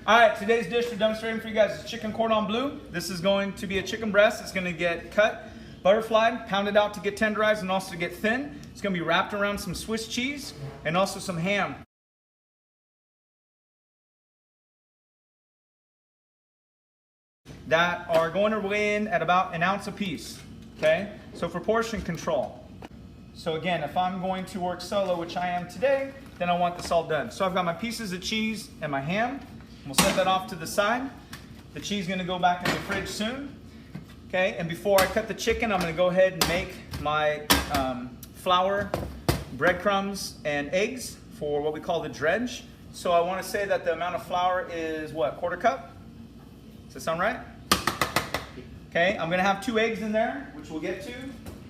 All right, today's dish we're demonstrating for you guys is chicken cordon bleu. This is going to be a chicken breast. It's going to get cut, butterflied, pounded out to get tenderized and also to get thin. It's going to be wrapped around some Swiss cheese and also some ham. That are going to weigh in at about an ounce a piece, okay? So for portion control. So again, if I'm going to work solo, which I am today, then I want this all done. So I've got my pieces of cheese and my ham. We'll set that off to the side. The cheese is gonna go back in the fridge soon. Okay, and before I cut the chicken, I'm gonna go ahead and make my flour, breadcrumbs, and eggs for what we call the dredge. So I wanna say that the amount of flour is what, quarter cup? Does that sound right? Okay, I'm gonna have 2 eggs in there, which we'll get to,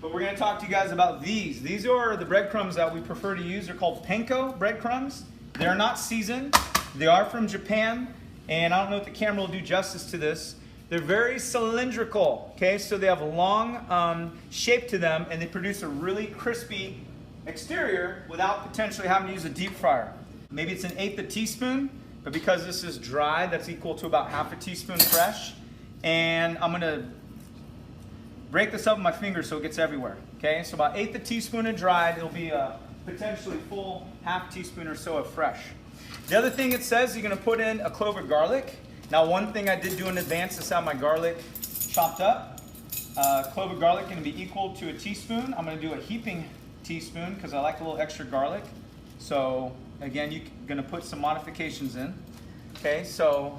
but we're gonna talk to you guys about these. These are the breadcrumbs that we prefer to use. They're called panko breadcrumbs. They're not seasoned. They are from Japan, and I don't know if the camera will do justice to this. They're very cylindrical, okay? So they have a long shape to them, and they produce a really crispy exterior without potentially having to use a deep fryer. Maybe it's 1/8 a teaspoon, but because this is dry, that's equal to about 1/2 teaspoon fresh. And I'm gonna break this up with my fingers so it gets everywhere, okay? So about 1/8 a teaspoon of dried, it'll be a potentially full 1/2 teaspoon or so of fresh. The other thing it says, you're gonna put in a clove of garlic. Now, one thing I did do in advance is have my garlic chopped up. Clove of garlic gonna be equal to a teaspoon. I'm gonna do a heaping teaspoon because I like a little extra garlic. So again, you're gonna put some modifications in. Okay, so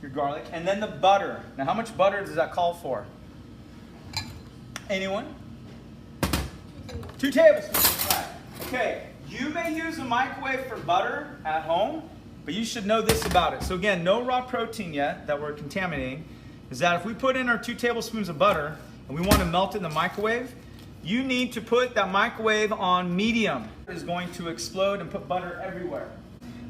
your garlic. And then the butter. Now, how much butter does that call for? Anyone? 2 tablespoons. Right. Okay. You may use a microwave for butter at home, but you should know this about it. So again, no raw protein yet that we're contaminating, is that if we put in our 2 tablespoons of butter and we want to melt it in the microwave, you need to put that microwave on medium. It is going to explode and put butter everywhere.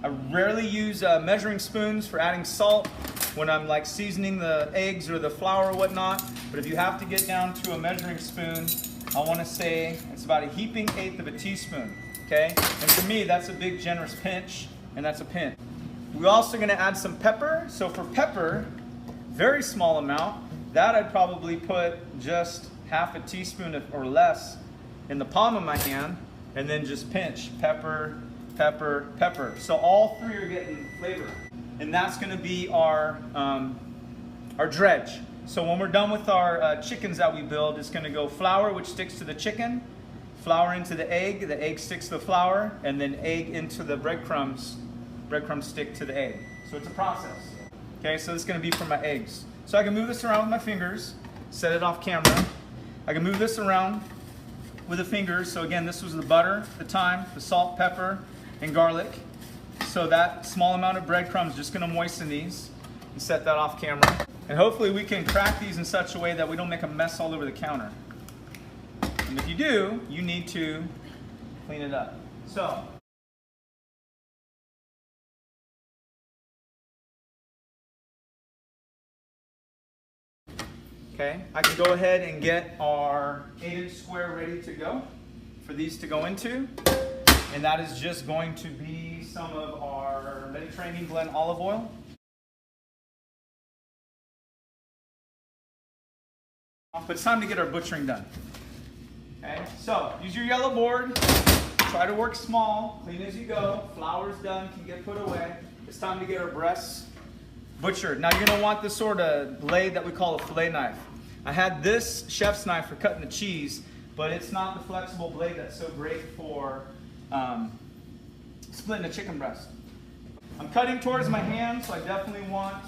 I rarely use measuring spoons for adding salt when I'm like seasoning the eggs or the flour or whatnot, but if you have to get down to a measuring spoon, I want to say it's about a heaping 1/8 of a teaspoon. Okay, and for me, that's a big generous pinch, and that's a pinch. We're also gonna add some pepper. So for pepper, very small amount, that I'd probably put just 1/2 teaspoon or less in the palm of my hand, and then just pinch, pepper, pepper, pepper. So all 3 are getting flavor. And that's gonna be our dredge. So when we're done with our chickens that we build, it's gonna go flour, which sticks to the chicken, flour into the egg sticks to the flour, and then egg into the breadcrumbs stick to the egg. So it's a process. Okay, so this is gonna be for my eggs. So I can move this around with my fingers, set it off camera. I can move this around with the fingers. So again, this was the butter, the thyme, the salt, pepper, and garlic. So that small amount of breadcrumbs just gonna moisten these and set that off camera. And hopefully we can crack these in such a way that we don't make a mess all over the counter. And if you do, you need to clean it up. So, okay, I can go ahead and get our 8-inch square ready to go for these to go into. And that is just going to be some of our Mediterranean blend olive oil. But it's time to get our butchering done. Okay, so use your yellow board, try to work small, clean as you go, flour's done, can get put away. It's time to get our breasts butchered. Now you're gonna want this sort of blade that we call a fillet knife. I had this chef's knife for cutting the cheese, but it's not the flexible blade that's so great for splitting a chicken breast. I'm cutting towards my hand, so I definitely want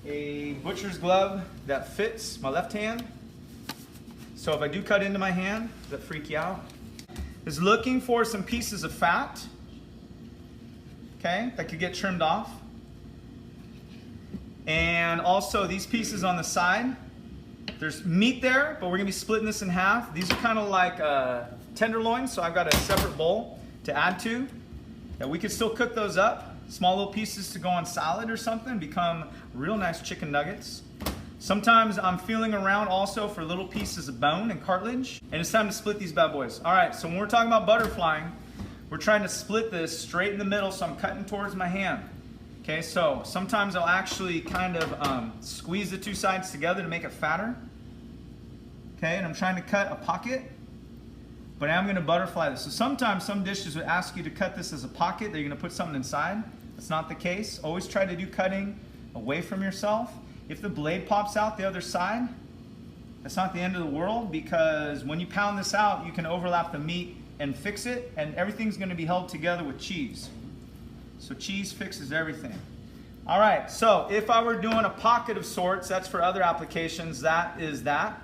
a butcher's glove that fits my left hand. So if I do cut into my hand, does that freak you out? Is looking for some pieces of fat, okay, that could get trimmed off. And also these pieces on the side, there's meat there, but we're gonna be splitting this in half. These are kind of like tenderloins, so I've got a separate bowl to add to. And we could still cook those up, small little pieces to go on salad or something, become real nice chicken nuggets. Sometimes I'm feeling around also for little pieces of bone and cartilage, and it's time to split these bad boys. All right, so when we're talking about butterflying, we're trying to split this straight in the middle, so I'm cutting towards my hand. Okay, so sometimes I'll actually kind of squeeze the two sides together to make it fatter. Okay, and I'm trying to cut a pocket, but I'm gonna butterfly this. So sometimes some dishes would ask you to cut this as a pocket, that you're gonna put something inside. That's not the case. Always try to do cutting away from yourself. If the blade pops out the other side, that's not the end of the world, because when you pound this out, you can overlap the meat and fix it, and everything's gonna be held together with cheese. So cheese fixes everything. All right, so if I were doing a pocket of sorts, that's for other applications, that is that,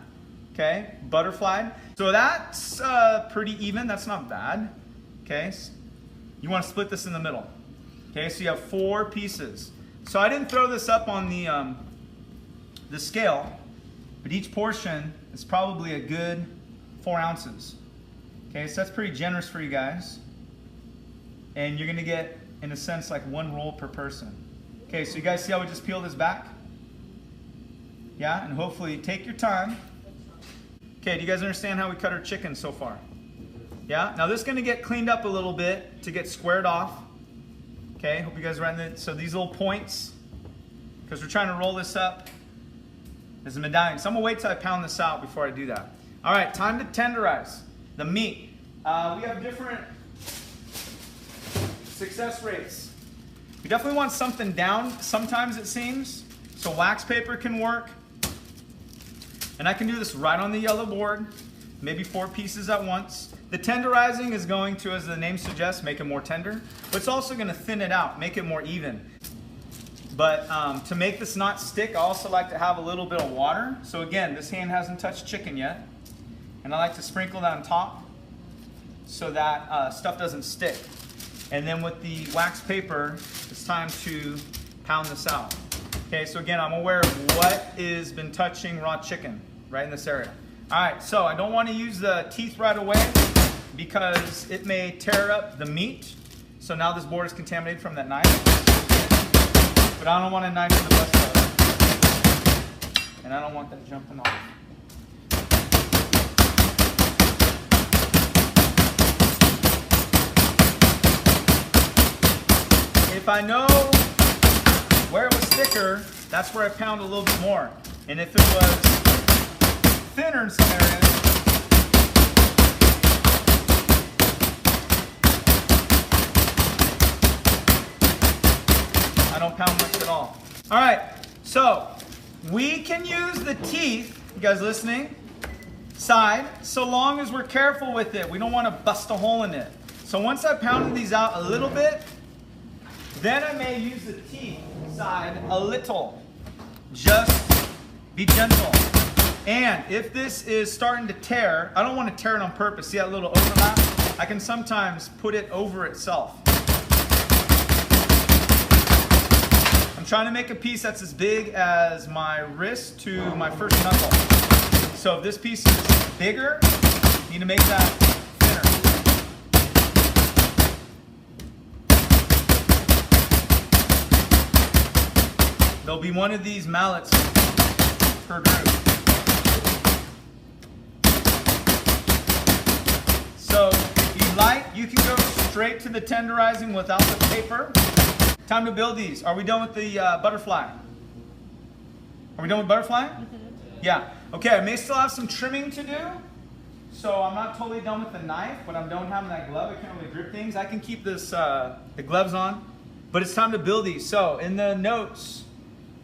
okay, butterflied. So that's pretty even, that's not bad, okay. You wanna split this in the middle, okay, so you have 4 pieces. So I didn't throw this up on the scale, but each portion is probably a good 4 ounces. Okay, so that's pretty generous for you guys. And you're gonna get, in a sense, like 1 roll per person. Okay, so you guys see how we just peel this back? Yeah, and hopefully take your time. Okay, do you guys understand how we cut our chicken so far? Yeah, now this is gonna get cleaned up a little bit to get squared off. Okay, hope you guys are in so these little points, because we're trying to roll this up as a medallion. So I'm gonna wait till I pound this out before I do that. All right, time to tenderize the meat. We have different success rates. We definitely want something down sometimes, it seems. So wax paper can work. And I can do this right on the yellow board, maybe 4 pieces at once. The tenderizing is going to, as the name suggests, make it more tender, but it's also gonna thin it out, make it more even. But to make this not stick, I also like to have a little bit of water. So again, this hand hasn't touched chicken yet. And I like to sprinkle that on top so that stuff doesn't stick. And then with the wax paper, it's time to pound this out. Okay, so again, I'm aware of what has been touching raw chicken right in this area. All right, so I don't want to use the teeth right away because it may tear up the meat. So now this board is contaminated from that knife. But I don't want a knife in the bust of. And I don't want that jumping off. If I know where it was thicker, that's where I pound a little bit more. And if it was thinner in some areas, I don't pound much at all. All right, so we can use the teeth, you guys listening, side, so long as we're careful with it. We don't want to bust a hole in it. So once I pounded these out a little bit, then I may use the teeth side a little. Just be gentle. And if this is starting to tear, I don't want to tear it on purpose. See that little overlap? I can sometimes put it over itself. I'm trying to make a piece that's as big as my wrist to my first knuckle. So if this piece is bigger, you need to make that thinner. There'll be one of these mallets per group. So if you like, you can go straight to the tenderizing without the paper. Time to build these. Are we done with the butterfly? Are we done with butterfly? Mm-hmm. Yeah. Okay, I may still have some trimming to do. So I'm not totally done with the knife, but I'm done having that glove. I can't really grip things. I can keep this the gloves on, but it's time to build these. So in the notes,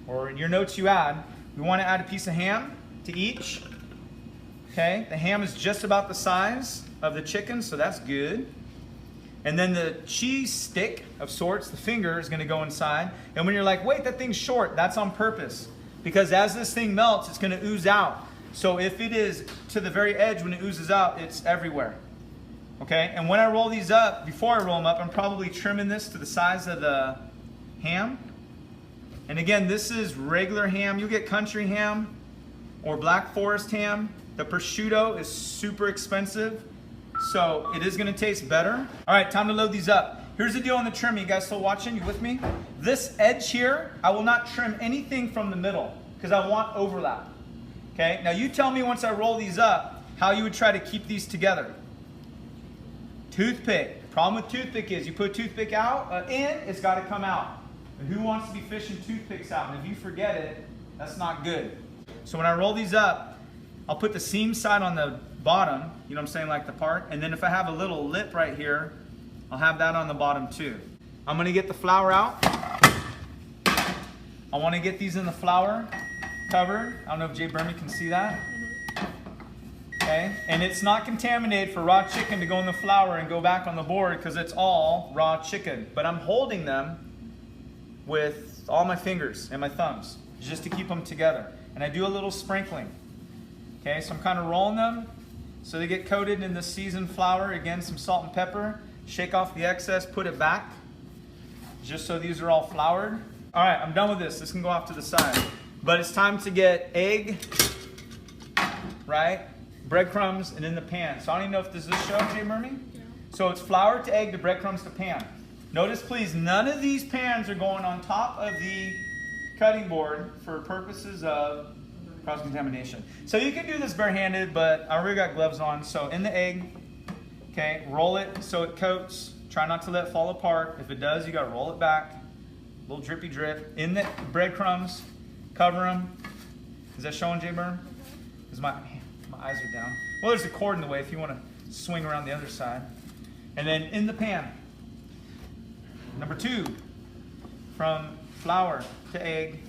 or in your notes you add, we want to add a piece of ham to each. Okay, the ham is just about the size of the chicken, so that's good. And then the cheese stick of sorts, the finger, is going to go inside. And when you're like, wait, that thing's short, that's on purpose. Because as this thing melts, it's going to ooze out. So if it is to the very edge, when it oozes out, it's everywhere. Okay, and when I roll these up, before I roll them up, I'm probably trimming this to the size of the ham. And again, this is regular ham. You'll get country ham or Black Forest ham. The prosciutto is super expensive, so it is gonna taste better. All right, time to load these up. Here's the deal on the trim. You guys still watching? You with me? This edge here, I will not trim anything from the middle because I want overlap. Okay, now you tell me once I roll these up how you would try to keep these together. Toothpick. The problem with toothpick is you put toothpick out, in, it's gotta come out. But who wants to be fishing toothpicks out? And if you forget it, that's not good. So when I roll these up, I'll put the seam side on the bottom, you know what I'm saying, like the part. And then if I have a little lip right here, I'll have that on the bottom too. I'm gonna get the flour out. I wanna get these in the flour covered. I don't know if Jay Burmy can see that. Okay, and it's not contaminated for raw chicken to go in the flour and go back on the board because it's all raw chicken. But I'm holding them with all my fingers and my thumbs just to keep them together. And I do a little sprinkling. Okay, so I'm kind of rolling them so they get coated in the seasoned flour. Again, some salt and pepper. Shake off the excess, put it back, just so these are all floured. All right, I'm done with this. This can go off to the side. But it's time to get egg, right? Breadcrumbs, and in the pan. So I don't even know if does this show, Jay Murmy? Yeah. So it's flour to egg to breadcrumbs to pan. Notice please, none of these pans are going on top of the cutting board for purposes of cross-contamination. So you can do this barehanded, but I already got gloves on. So in the egg, okay, roll it so it coats. Try not to let it fall apart. If it does, you gotta roll it back. A little drippy drip. In the breadcrumbs, cover them. Is that showing, Jay Burn? Because my eyes are down. Well, there's a cord in the way if you want to swing around the other side. And then in the pan, number 2, from flour to egg,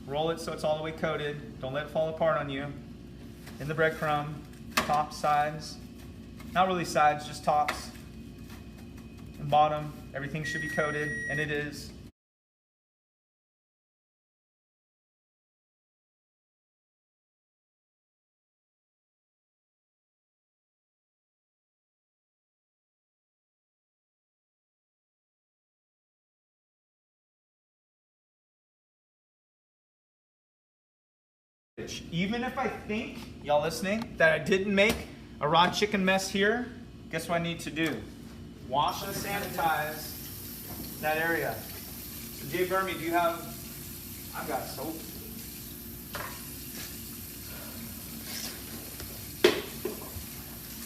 roll it so it's all the way coated. Don't let it fall apart on you. In the breadcrumb, top, sides. Not really sides, just tops. And bottom, everything should be coated, and it is. Even if I think, y'all listening, that I didn't make a raw chicken mess here, guess what I need to do? Wash and sanitize that area. So Jay Burmy, do you have, I've got soap.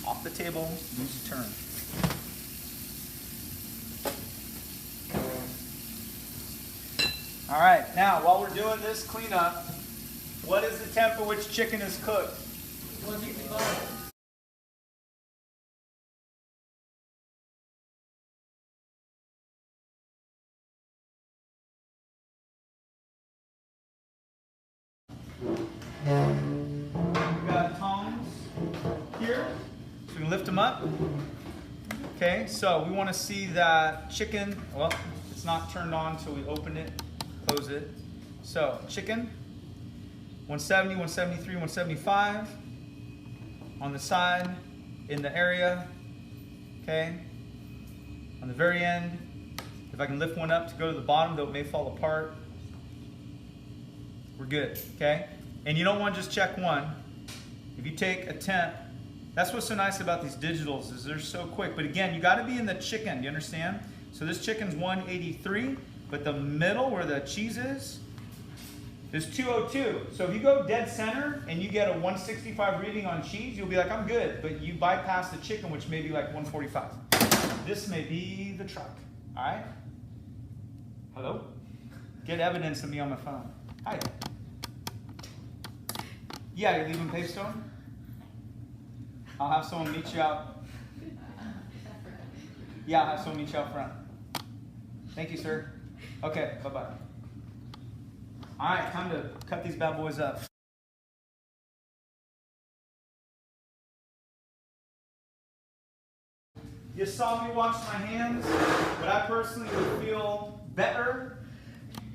Off the table, use a turn. All right, now while we're doing this cleanup, what is the temp at which chicken is cooked? 165. We've got tongs here, so we can lift them up. Okay, so we want to see that chicken, well, it's not turned on until we open it, close it. So, chicken. 170, 173, 175 on the side, in the area, okay? On the very end, if I can lift one up to go to the bottom, though it may fall apart, we're good, okay? And you don't want to just check one. If you take a temp, that's what's so nice about these digitals is they're so quick. But again, you got to be in the chicken, you understand? So this chicken's 183, but the middle where the cheese is 202. So if you go dead center and you get a 165 reading on cheese, you'll be like, I'm good. But you bypass the chicken, which may be like 145. This may be the truck. All right? Hello? Get evidence of me on my phone. Hi. Yeah, you're leaving Pavestone? I'll have someone meet you out. Yeah, I'll have someone meet you out front. Thank you, sir. Okay, bye-bye. All right, time to cut these bad boys up. You saw me wash my hands, but I personally would feel better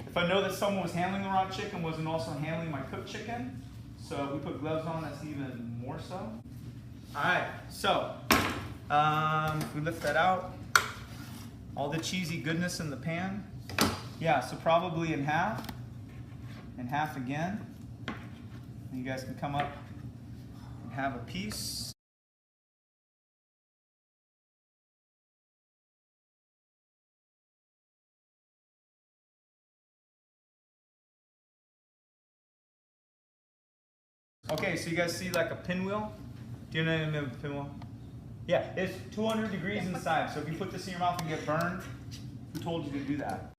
if I know that someone was handling the raw chicken, wasn't also handling my cooked chicken. So we put gloves on, that's even more so. All right, so we lift that out. All the cheesy goodness in the pan. Yeah, so probably in half. And half again. And you guys can come up and have a piece. Okay, so you guys see like a pinwheel? Do you know the name of a pinwheel? Yeah, it's 200 degrees inside. So if you put this in your mouth and get burned, who told you to do that?